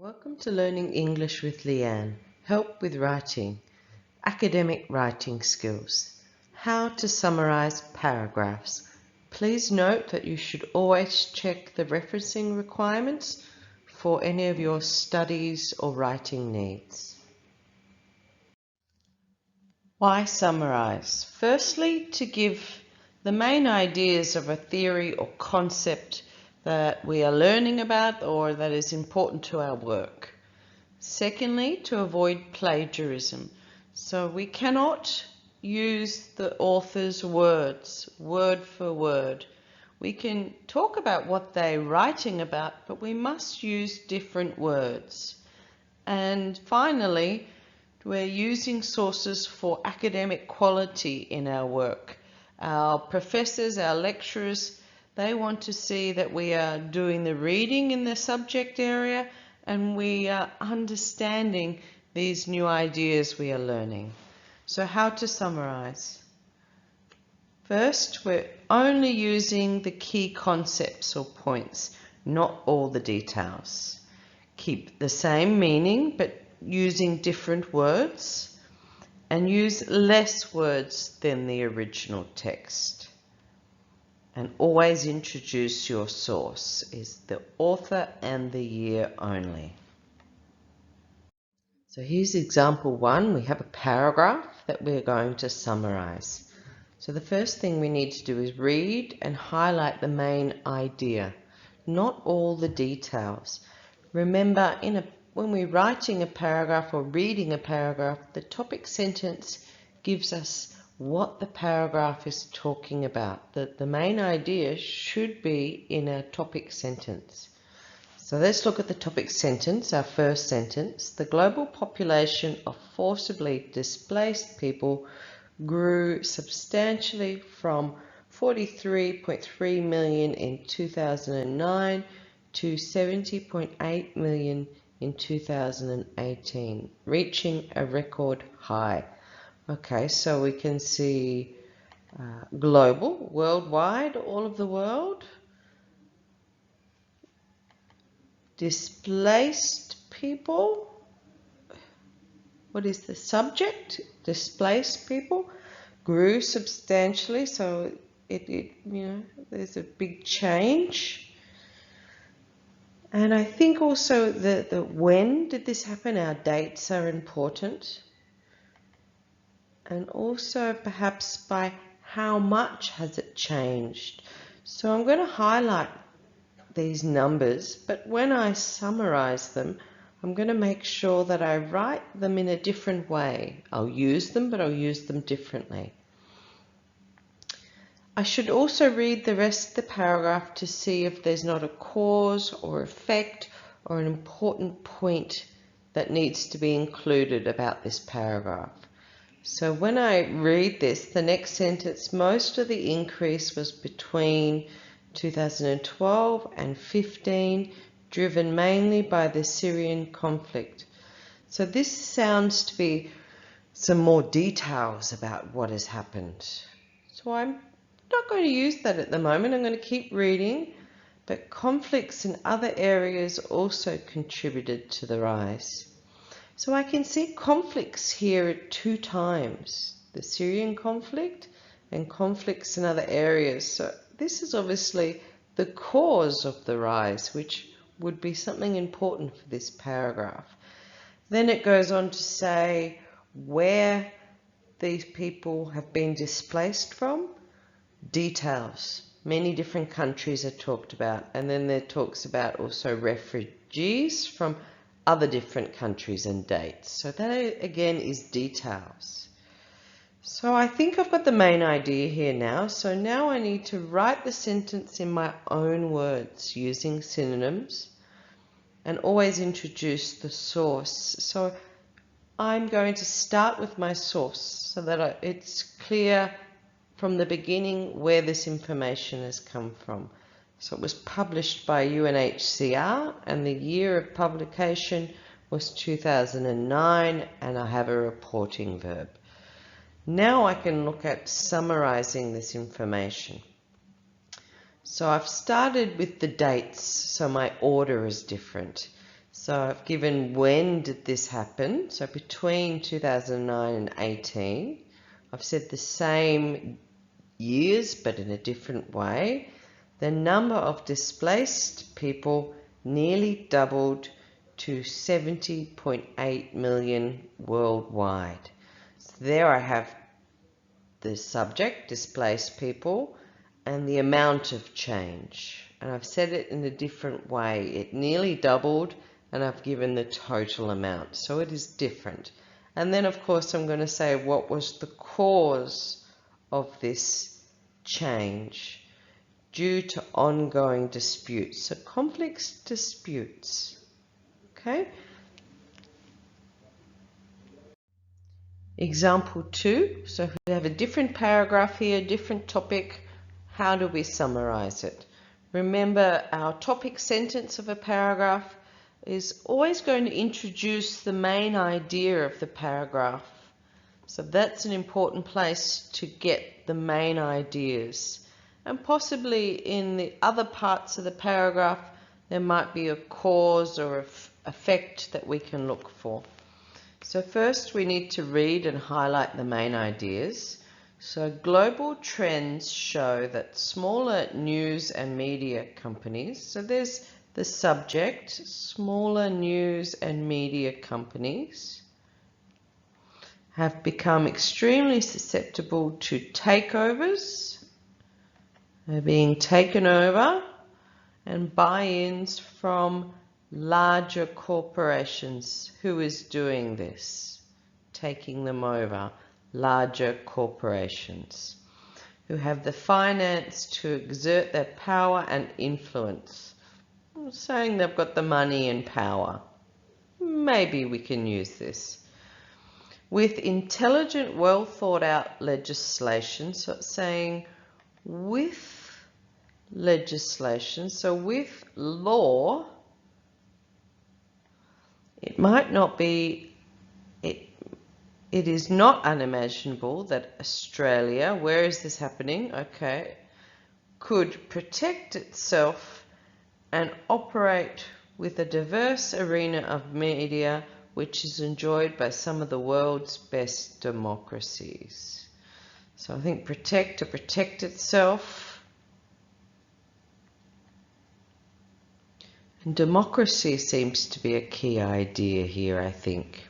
Welcome to Learning English with Leanne. Help with writing, academic writing skills, how to summarize paragraphs. Please note that you should always check the referencing requirements for any of your studies or writing needs. Why summarize? Firstly, to give the main ideas of a theory or concept that we are learning about or that is important to our work. Secondly, to avoid plagiarism. So we cannot use the author's words, word for word. We can talk about what they're writing about, but we must use different words. And finally, we're using sources for academic quality in our work. Our professors, our lecturers, they want to see that we are doing the reading in the subject area and we are understanding these new ideas we are learning. So how to summarize? First, we're only using the key concepts or points, not all the details. Keep the same meaning but using different words, and use less words than the original text. And always introduce your source, is the author and the year only. So here's example 1. We have a paragraph that we're going to summarize. So the first thing we need to do is read and highlight the main idea, not all the details. Remember, when we're writing a paragraph or reading a paragraph, the topic sentence gives us what the paragraph is talking about. The main idea should be in a topic sentence. So let's look at the topic sentence, our first sentence. The global population of forcibly displaced people grew substantially from 43.3 million in 2009 to 70.8 million in 2018, reaching a record high. Okay, so we can see global, worldwide, all of the world. Displaced people. What is the subject? Displaced people grew substantially, so there's a big change. And I think also the when did this happen? Our dates are important. And also perhaps by how much has it changed. So I'm going to highlight these numbers, but when I summarize them, I'm going to make sure that I write them in a different way. I'll use them, but I'll use them differently. I should also read the rest of the paragraph to see if there's not a cause or effect or an important point that needs to be included about this paragraph. So when I read this, the next sentence, most of the increase was between 2012 and 15, driven mainly by the Syrian conflict. So this sounds to be some more details about what has happened. So I'm not going to use that at the moment. I'm going to keep reading, but conflicts in other areas also contributed to the rise. So I can see conflicts here at 2 times, the Syrian conflict and conflicts in other areas. So this is obviously the cause of the rise, which would be something important for this paragraph. Then it goes on to say where these people have been displaced from. Details. Many different countries are talked about, and then there talks about also refugees from other different countries and dates. So that again is details. So I think I've got the main idea here now. So now I need to write the sentence in my own words using synonyms and always introduce the source. So I'm going to start with my source so that it's clear from the beginning where this information has come from. So it was published by UNHCR and the year of publication was 2009, and I have a reporting verb. Now I can look at summarizing this information. So I've started with the dates, so my order is different. So I've given when did this happen. So between 2009 and 18, I've said the same years but in a different way. The number of displaced people nearly doubled to 70.8 million worldwide. So there I have the subject, displaced people, and the amount of change. And I've said it in a different way. It nearly doubled, and I've given the total amount. So it is different. And then, of course, I'm going to say what was the cause of this change due to ongoing disputes. So complex disputes. Okay. Example 2. So if we have a different paragraph here, different topic, how do we summarize it? Remember, our topic sentence of a paragraph is always going to introduce the main idea of the paragraph. So that's an important place to get the main ideas. And possibly in the other parts of the paragraph, there might be a cause or effect that we can look for. So first we need to read and highlight the main ideas. So global trends show that smaller news and media companies, so there's the subject, smaller news and media companies, have become extremely susceptible to takeovers, they're being taken over, and buy-ins from larger corporations. Who is doing this? Taking them over. Larger corporations who have the finance to exert their power and influence. I'm saying they've got the money and power. Maybe we can use this. With intelligent, well thought out legislation, so it's saying with legislation, so with law, it might not be, it is not unimaginable that Australia, where is this happening? Okay, could protect itself and operate with a diverse arena of media which is enjoyed by some of the world's best democracies. So I think protect, to protect itself. And democracy seems to be a key idea here, I think.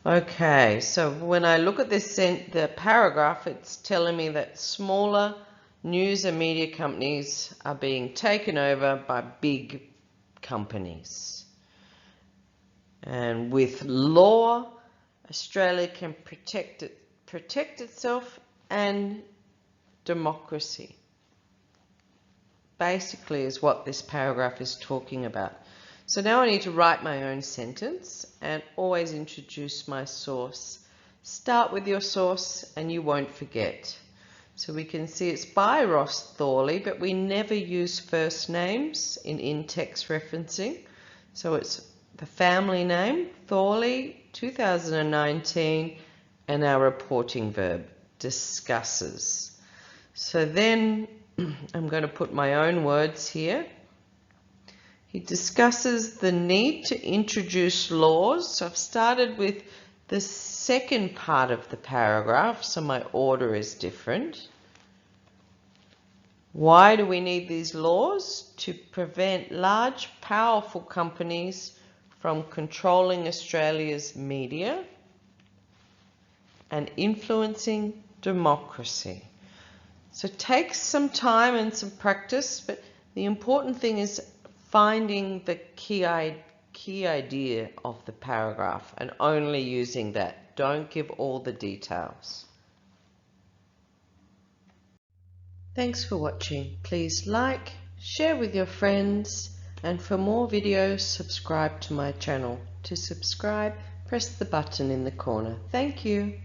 Okay, so when I look at this the paragraph, it's telling me that smaller news and media companies are being taken over by big companies. And with law, Australia can protect itself, and democracy. Basically is what this paragraph is talking about. So now I need to write my own sentence and always introduce my source. Start with your source and you won't forget. So we can see it's by Ross Thorley, but we never use first names in in-text referencing. So it's the family name, Thorley, 2019, and our reporting verb, discusses. So then I'm going to put my own words here. He discusses the need to introduce laws. So I've started with the second part of the paragraph, so my order is different. Why do we need these laws? To prevent large, powerful companies from controlling Australia's media and influencing democracy. So it takes some time and some practice, but the important thing is finding the key idea of the paragraph and only using that. Don't give all the details. Thanks for watching. Please like, share with your friends, and for more videos, subscribe to my channel. To subscribe, press the button in the corner. Thank you.